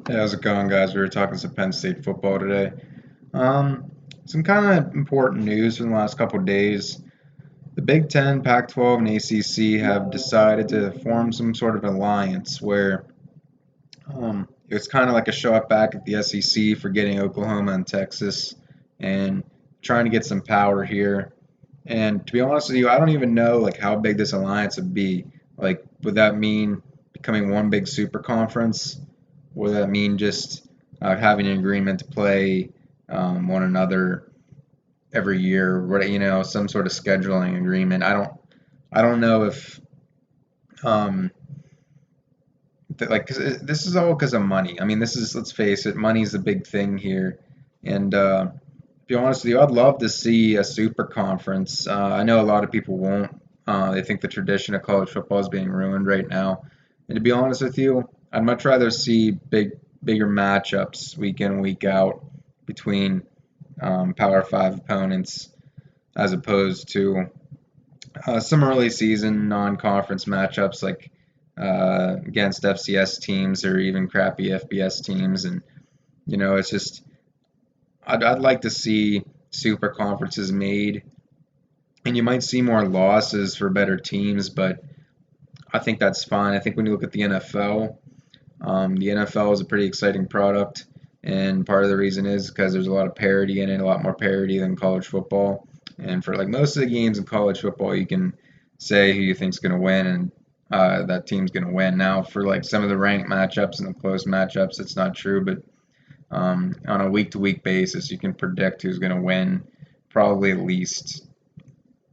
Hey, how's it going, guys? We were talking some Penn State football today. Some kind of important news from the last couple of days. The Big Ten, Pac-12, and ACC have decided to form some sort of alliance where it's kind of like a show up back at the SEC for getting Oklahoma and Texas and trying to get some power here. And to be honest with you, I don't even know like how big this alliance would be. Like, would that mean becoming one big super conference? Would that mean just having an agreement to play one another every year? Some sort of scheduling agreement. I don't know if like 'cause this is all because of money. I mean, this is, let's face it, money's the big thing here. And to be honest with you, I'd love to see a super conference. I know a lot of people won't. They think the tradition of college football is being ruined right now. And to be honest with you, I'd much rather see bigger matchups week in, week out between Power Five opponents as opposed to some early season non-conference matchups like against FCS teams or even crappy FBS teams. And it's just I'd like to see super conferences made, and you might see more losses for better teams, but I think that's fine. I think when you look at the NFL is a pretty exciting product, and part of the reason is because there's a lot of parity in it, a lot more parity than college football. And for like most of the games in college football, you can say who you think's going to win, and that team's going to win. Now, for like some of the ranked matchups and the close matchups, it's not true, but on a week-to-week basis, you can predict who's going to win probably at least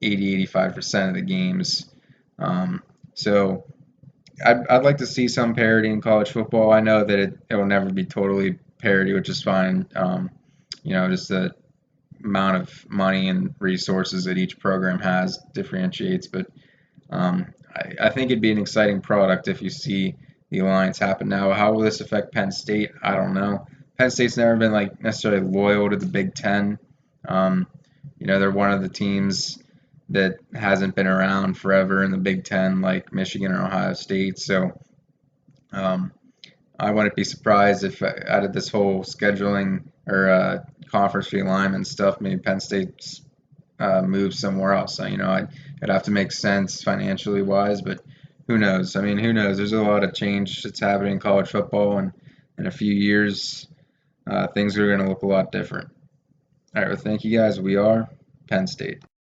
80-85% of the games. So I'd like to see some parity in college football. I know that it will never be totally parity, which is fine. Just the amount of money and resources that each program has differentiates. But I think it'd be an exciting product if you see the alliance happen. Now, how will this affect Penn State? I don't know. Penn State's never been like necessarily loyal to the Big Ten. They're one of the teams that hasn't been around forever in the Big Ten, like Michigan or Ohio State. So um, I wouldn't be surprised if out of this whole scheduling or conference realignment stuff, maybe Penn State's moves somewhere else. It'd have to make sense financially wise, but who knows? I mean, who knows? There's a lot of change that's happening in college football, and in a few years, things are going to look a lot different. All right, well, thank you guys. We are Penn State.